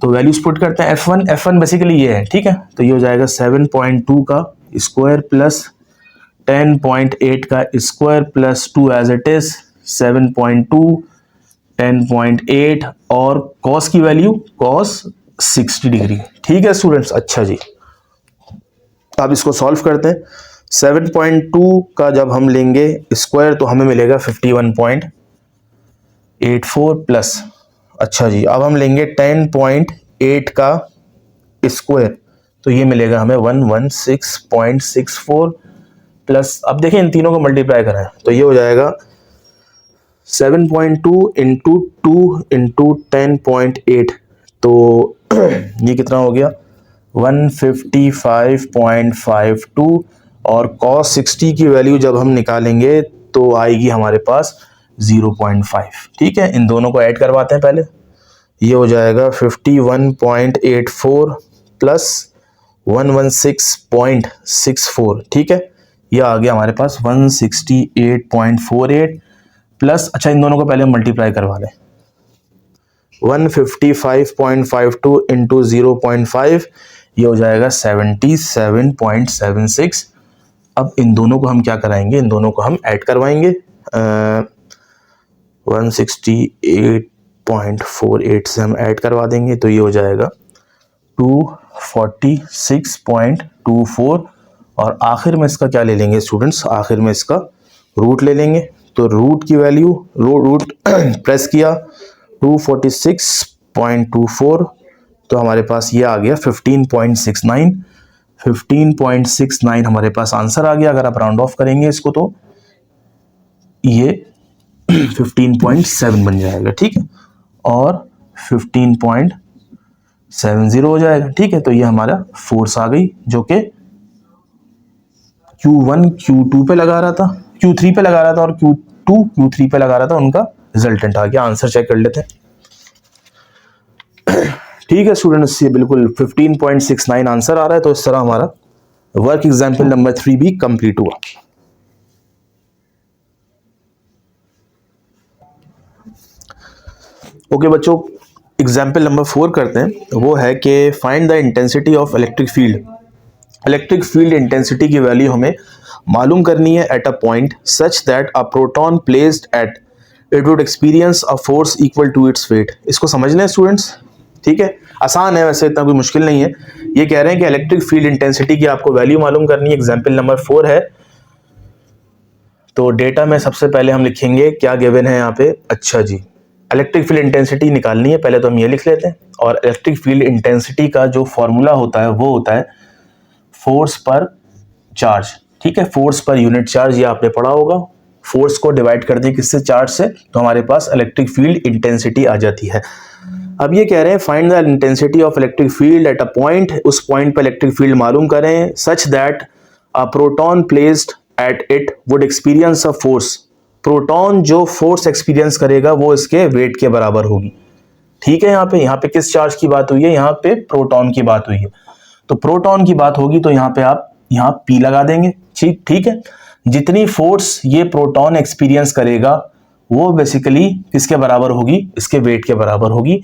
तो वैल्यूज पुट करते हैं। F1 बेसिकली ये है। ठीक है, तो ये हो जाएगा 7.2 का स्क्वायर प्लस 10.8 का square plus 2 as it is 7.2 10.8 और cos की वैल्यू cos 60 डिग्री। ठीक है स्टूडेंट्स, अच्छा जी, अब इसको सॉल्व करते हैं। 7.2 का जब हम लेंगे स्क्वायर तो हमें मिलेगा 51.84 प्लस, अच्छा जी, अब हम लेंगे 10.8 का स्क्वायर तो ये मिलेगा हमें 116.64 प्लस, अब देखिए इन तीनों को मल्टीप्लाई करें तो ये हो जाएगा 7.2 इंटू 2 इंटू 10.8, तो ये कितना हो गया 155.52, और cos 60 की वैल्यू जब हम निकालेंगे तो आएगी हमारे पास 0.5। ठीक है, इन दोनों को ऐड करवाते हैं पहले, ये हो जाएगा 51.84 प्लस 116.64। ठीक है, ये आ गया हमारे पास 168.48 प्लस, अच्छा इन दोनों को पहले मल्टीप्लाई करवा लें, 155.52 इंटू 0.5, ये हो जाएगा 77.76। अब इन दोनों को हम क्या कराएंगे, इन दोनों को हम ऐड करवाएंगे, 168.48 से हम ऐड करवा देंगे तो ये हो जाएगा 246.24 और आखिर में इसका क्या ले लेंगे स्टूडेंट्स, आखिर में इसका रूट ले लेंगे। तो रूट की वैल्यू रूट प्रेस किया 246.24, तो हमारे पास ये आ गया 15.69। 15.69 हमारे पास आंसर आ गया। अगर आप राउंड ऑफ करेंगे इसको तो ये 15.7 बन जाएगा, ठीक है, और 15.70 हो जाएगा, ठीक है। तो ये हमारा फोर्स आ गई जो कि Q1 Q2 पे लगा रहा था, Q3 पे लगा रहा था और Q2 Q3 पे लगा रहा था, उनका रिजल्टेंट आ गया। आंसर चेक कर लेते हैं। ठीक है स्टूडेंट्स, ये बिल्कुल 15.69 आंसर आ रहा है। तो इस तरह हमारा वर्क एग्जाम्पल नंबर 3 भी कंप्लीट हुआ। ओके बच्चों, एग्जाम्पल नंबर 4 करते हैं। वो है कि find the intensity of electric field. Electric field intensity की वैल्यू हमें मालूम करनी है at a point such that a proton placed at it would experience a force equal to its weight. इसको समझ लें स्टूडेंट्स, ठीक है, आसान है वैसे, इतना कोई मुश्किल नहीं है। ये कह रहे हैं कि इलेक्ट्रिक फील्ड इंटेंसिटी की आपको वैल्यू मालूम करनी है। एग्जाम्पल नंबर 4 है। तो डेटा में सबसे पहले हम लिखेंगे क्या गिवन है यहाँ पे। अच्छा जी, इलेक्ट्रिक फील्ड इंटेंसिटी निकालनी है, पहले तो हम ये लिख लेते हैं। और इलेक्ट्रिक फील्ड इंटेंसिटी का जो फॉर्मूला होता है वो होता है फोर्स पर चार्ज, ठीक है, फोर्स पर यूनिट चार्ज, ये आपने पढ़ा होगा। फोर्स को डिवाइड कर दिए किससे, चार्ज से, तो हमारे पास इलेक्ट्रिक फील्ड इंटेंसिटी आ जाती है। अब ये कह रहे हैं find the intensity of electric field at a point, उस पॉइंट पर इलेक्ट्रिक फील्ड मालूम करें सच that a proton placed at it would experience a force. Proton जो फोर्स एक्सपीरियंस करेगा वो इसके वेट के बराबर होगी, ठीक है। यहाँ पे किस चार्ज की बात हुई है, यहाँ पे प्रोटॉन की बात हुई है। तो प्रोटॉन की बात होगी तो यहाँ पे आप यहाँ P लगा देंगे, ठीक है। जितनी फोर्स ये प्रोटॉन एक्सपीरियंस करेगा वो बेसिकली किसके बराबर होगी, इसके वेट के बराबर होगी।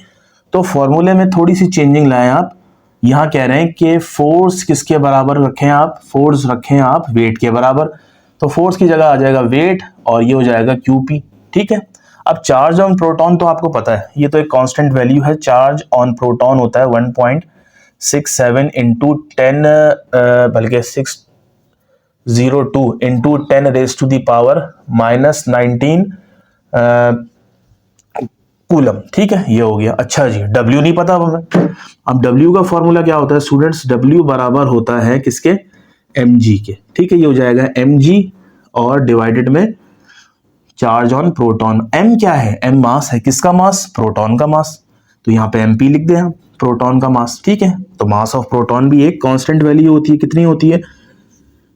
तो फॉर्मूले में थोड़ी सी चेंजिंग लाएं आप। यहाँ कह रहे हैं कि फोर्स किसके बराबर रखें आप, फोर्स रखें आप वेट के बराबर। तो फोर्स की जगह आ जाएगा वेट और ये हो जाएगा QP, ठीक है। अब चार्ज ऑन प्रोटॉन तो आपको पता है, ये तो एक कांस्टेंट वैल्यू है। चार्ज ऑन प्रोटॉन होता है 1.67 इंटू 10 बल्कि 602 into 10 raise to the power -19 coulomb, ठीक है, ये हो गया। अच्छा जी, W नहीं पता हमें। अब W का फॉर्मूला क्या होता है स्टूडेंट्स, W बराबर होता है किसके, mg के, ठीक है। ये हो जाएगा mg और डिवाइडेड में चार्ज ऑन प्रोटॉन। m क्या है, m मास है, किसका मास, प्रोटॉन का मास। तो यहाँ पे mp लिख दें हम, प्रोटॉन का मास, ठीक है। तो मास ऑफ प्रोटॉन भी एक कांस्टेंट वैल्यू होती है, कितनी होती है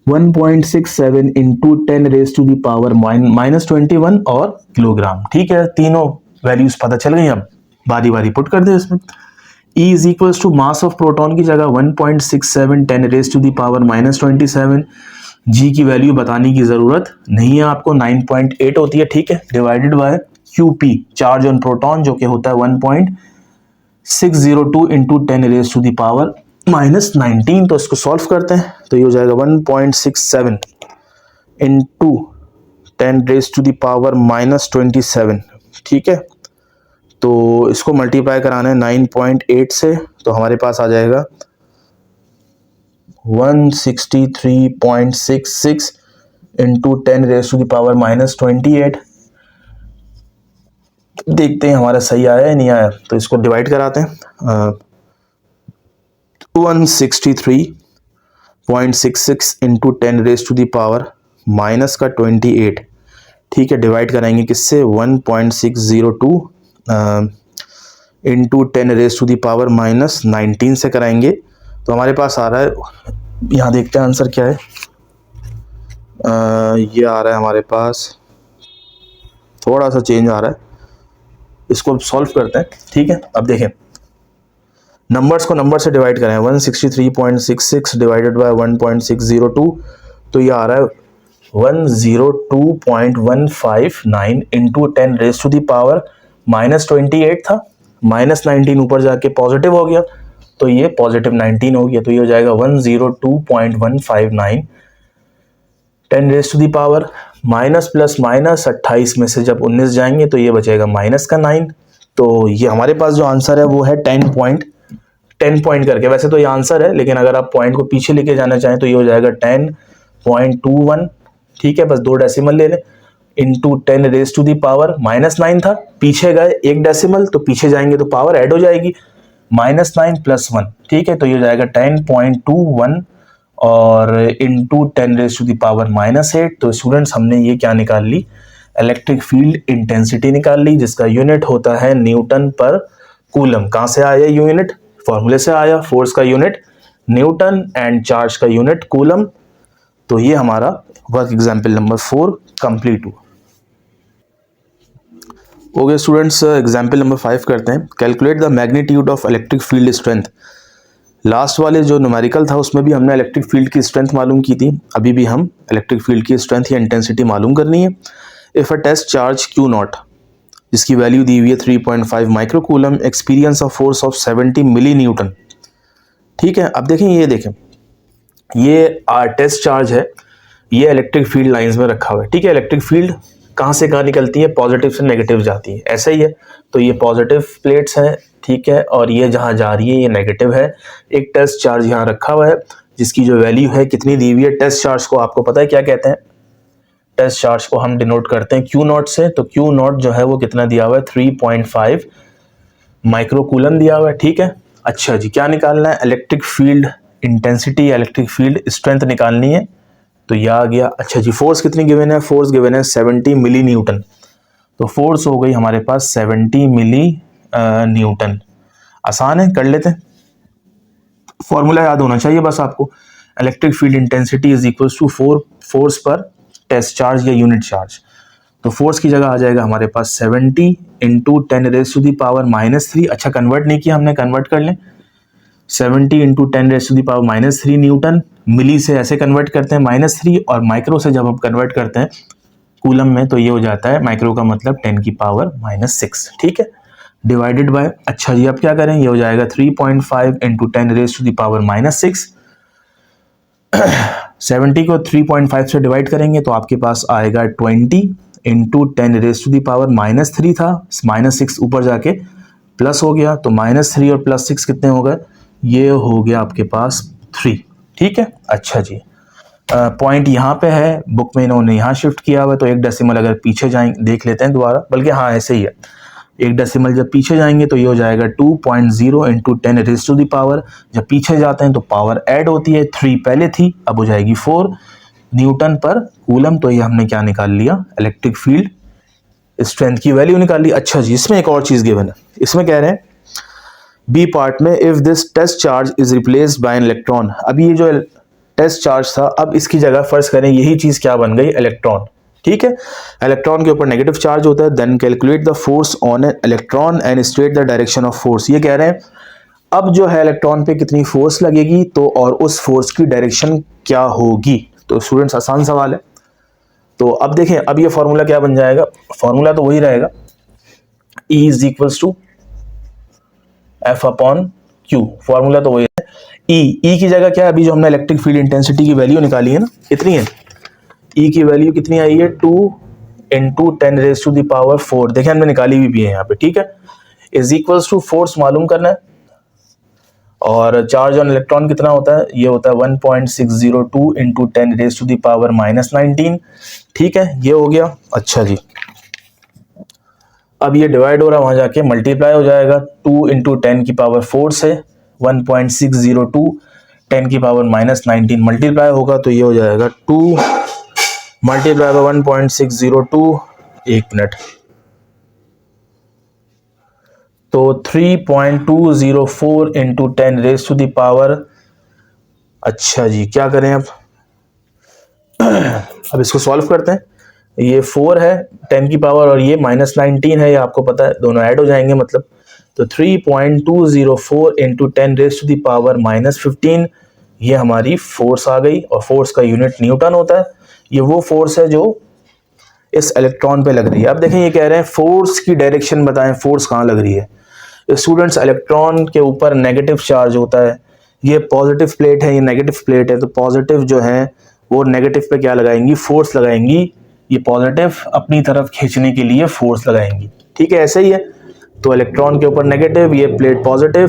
1.67 into 10 raise to the power -21 और किलोग्राम, ठीक है। तीनों वैल्यूज पता चल गई। अब बारी बारी पुट कर दे इसमें। E is equals to mass of proton की जगह 1.67 10 raise to the power -27। G की वैल्यू बताने की जरूरत नहीं है आपको, 9.8 होती है, ठीक है, divided by QP charge on proton जो कि होता है 1.602 into 10 raise to the power -19। तो इसको सॉल्व करते हैं तो ये हो जाएगा 1.67 into 10 raise to the power -27, ठीक है। तो इसको मल्टीप्लाई कराना है 9.8 से, तो हमारे पास आ जाएगा 163.66 into 10 raise to the power -28। देखते हैं हमारा सही आया या नहीं आया। तो इसको डिवाइड कराते हैं 163.66 into 10 raise to the power minus का 28, ठीक है। डिवाइड कराएंगे किससे, 1.602 into 10 raise to the power -19 से कराएंगे। तो हमारे पास आ रहा है, यहाँ देखते हैं आंसर क्या है। ये आ रहा है हमारे पास, थोड़ा सा चेंज आ रहा है, इसको सॉल्व करते हैं, ठीक है। अब देखें, नंबर्स को नंबर से डिवाइड करें, 163.66 डिवाइडेड बाय 1.602, तो ये आ रहा है 102.159 into 10 raise to the power -28 था, -19 ऊपर जाके पॉजिटिव हो गया, तो ये +19 हो गया। तो ये हो जाएगा 102.159 10 raise to the power minus plus minus 28 में से जब 19 जाएंगे तो ये बचेगा -9। तो ये हमारे पास जो आंसर है वो है 10 पॉइंट करके, वैसे तो ये आंसर है लेकिन अगर आप पॉइंट को पीछे लेके जाना चाहें तो ये हो जाएगा 10.21, ठीक है, बस 2 डेसिमल ले लें, into 10 raise to the power -9 था, पीछे गए 1 डेसिमल तो पीछे जाएंगे तो पावर ऐड हो जाएगी, -9 + 1, ठीक है, तो ये हो जाएगा 10.21 और into 10 raise to the power -8। तो स्टूडेंट्स हमने ये क्या निकाल ली, इलेक्ट्रिक फील्ड इंटेंसिटी निकाल ली, जिसका यूनिट होता है न्यूटन पर कूलम। कहां से आया यूनिट, फॉर्मूले से आया, फोर्स का यूनिट न्यूटन एंड चार्ज का यूनिट कूलम। तो ये हमारा वर्क एग्जाम्पल नंबर 4 कंप्लीट हुआ। ओके स्टूडेंट्स, एग्जाम्पल नंबर 5 करते हैं। Calculate the magnitude of electric field strength. Last वाले जो न्यूमेरिकल था उसमें भी हमने इलेक्ट्रिक फील्ड की स्ट्रेंथ मालूम की थी, अभी भी हम इलेक्ट्रिक फील्ड की स्ट्रेंथ या इंटेंसिटी मालूम करनी है। If a test charge Q0 जिसकी वैल्यू दी हुई है 3.5 microcoulomb, experience of force of 70 milli newton, ठीक है। अब देखें, ये देखें, ये टेस्ट चार्ज है, ये इलेक्ट्रिक फील्ड लाइंस में रखा हुआ है, ठीक है। इलेक्ट्रिक फील्ड कहाँ से कहाँ निकलती है, पॉजिटिव से नेगेटिव जाती है, ऐसा ही है। तो ये पॉजिटिव प्लेट्स हैं, ठीक है, और ये जहाँ जा रही है ये नेगेटिव है। एक टेस्ट चार्ज यहाँ रखा हुआ है जिसकी जो वैल्यू है कितनी दी हुई है। टेस्ट चार्ज को आपको पता है क्या कहते हैं, टेस्ट चार्ज को हम डिनोट करते हैं Q0 से। तो Q0 जो है वो कितना दिया हुआ है, 3.5 माइक्रोकूलम दिया हुआ है, ठीक है। अच्छा जी, क्या निकालना है, electric field intensity, electric field strength निकालनी है। तो यह आ गया। अच्छा जी, फोर्स कितनी गिवन है, फोर्स गिवन है 70 मिली न्यूटन। तो फोर्स हो गई हमारे पास 70 मिली न्यूटन। आसान है, कर लेते हैं। फॉर्मूला याद होना चाहिए बस आपको, electric field intensity is equal to force पर टेस्ट चार्ज या यूनिट चार्ज। तो फोर्स की जगह आ जाएगा हमारे पास 70 into 10 raise to the power -3। अच्छा, कन्वर्ट नहीं किया हमने, कन्वर्ट कर लें। 70 into 10 raise to the power -3 newton. Milli से ऐसे कन्वर्ट करते हैं -3, और माइक्रो से जब हम कन्वर्ट करते हैं कूलम में तो ये हो जाता है, माइक्रो का मतलब 10 की पावर -6, ठीक है, डिवाइडेड बाय। अच्छा जी, अब क्या करें, ये हो जाएगा 3.5 into 10 raise to the power -6। 70 को 3.5 से डिवाइड करेंगे तो आपके पास आएगा 20 into 10 raise to the power -3 था, -6 ऊपर जाके प्लस हो गया, तो -3 और +6 कितने हो गए, ये हो गया आपके पास 3, ठीक है। अच्छा जी, पॉइंट यहाँ पे है, बुक में इन्होंने यहाँ शिफ्ट किया हुआ है, तो एक डेसिमल अगर पीछे जाएंगे, देख लेते हैं दोबारा, बल्कि हाँ ऐसे ही है, एक डेसिमल जब पीछे जाएंगे तो ये हो जाएगा 2.0 into 10 raise to the power. जब पीछे जाते हैं तो पावर ऐड होती है, 3 पहले थी, अब हो जाएगी 4 न्यूटन पर कूलम। तो ये हमने क्या निकाल लिया, इलेक्ट्रिक फील्ड स्ट्रेंथ की वैल्यू निकाल ली। अच्छा जी, इसमें एक और चीज गिवन है, इसमें कह रहे हैं बी पार्ट में, if this test charge is replaced by an electron. अभी ये जो टेस्ट चार्ज था, अब इसकी जगह फर्ज करें यही चीज क्या बन गई, इलेक्ट्रॉन, ठीक है। इलेक्ट्रॉन के ऊपर नेगेटिव चार्ज होता है। Then calculate the force on an electron and state the direction of force. ये कह रहे हैं अब जो है इलेक्ट्रॉन पे कितनी फोर्स लगेगी, तो और उस फोर्स की डायरेक्शन क्या होगी। तो स्टूडेंट्स आसान सवाल है। तो अब देखें, अब ये फॉर्मूला क्या बन जाएगा, फॉर्मूला तो वही रहेगा, E is equals to F upon Q, formula तो वही है। E की जगह क्या है, अभी जो हमने इलेक्ट्रिक फील्ड इंटेंसिटी की वैल्यू निकाली है ना, कितनी है, E की वैल्यू कितनी आई है, 2 into 10 raise to the power 4, देखिए हमने निकाली भी है यहाँ पे, ठीक है, इज इक्वल्स टू फोर्स मालूम करना है, और चार्ज ऑन इलेक्ट्रॉन कितना होता है, ये होता है 1.602 into 10 raise to the power -19, ठीक है, ये हो गया। अच्छा जी, अब ये डिवाइड हो रहा है, वहां जाके मल्टीप्लाई हो जाएगा, 2 इंटू 10 की पावर 4 से 1.602 10 की पावर -19 मल्टीप्लाई होगा, तो ये हो जाएगा 2 मल्टीप्लाई बाय 1.602, एक मिनट, तो 3.204 into 10 raise to the power. अच्छा जी, क्या करें अब इसको सॉल्व करते हैं। ये 4 है 10 की पावर और ये -19 है, ये आपको पता है, दोनों ऐड हो जाएंगे मतलब, तो 3.204 into 10 raise to the power -15, ये हमारी फोर्स आ गई, और फोर्स का यूनिट न्यूटन होता है। ये वो फोर्स है जो इस इलेक्ट्रॉन पे लग रही है। अब देखें, ये कह रहे हैं फोर्स की डायरेक्शन बताएं, फोर्स कहाँ लग रही है। स्टूडेंट्स, इलेक्ट्रॉन के ऊपर नेगेटिव चार्ज होता है, ये पॉजिटिव प्लेट है, ये नेगेटिव प्लेट है, तो पॉजिटिव जो है वो नेगेटिव पे क्या लगाएंगी, फोर्स लगाएंगी, ये पॉजिटिव अपनी तरफ खींचने के लिए फोर्स लगाएंगी, ठीक है, ऐसा ही है। तो इलेक्ट्रॉन के ऊपर नेगेटिव, ये प्लेट पॉजिटिव,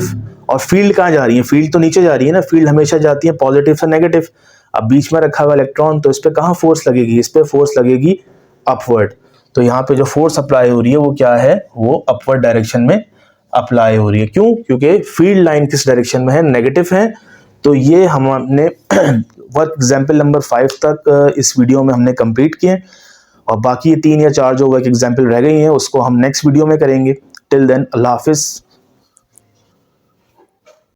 और फील्ड कहाँ जा रही है, फील्ड तो नीचे जा रही है ना, फील्ड हमेशा जाती है पॉजिटिव से नेगेटिव। अब बीच में रखा हुआ इलेक्ट्रॉन, तो इस पर कहाँ फोर्स लगेगी, इस पर फोर्स लगेगी अपवर्ड। तो यहाँ पे जो फोर्स अप्लाई हो रही है वो क्या है, वो अपवर्ड डायरेक्शन में अप्लाई हो रही है। क्यों, क्योंकि फील्ड लाइन किस डायरेक्शन में है, नेगेटिव है। तो ये हमने वर्क एग्जाम्पल नंबर 5 तक इस वीडियो में हमने कंप्लीट किए, और बाकी 3 या 4 जो वर्क एग्जाम्पल रह गई हैं उसको हम नेक्स्ट वीडियो में करेंगे। टिल देन अल्लाह हाफिज़।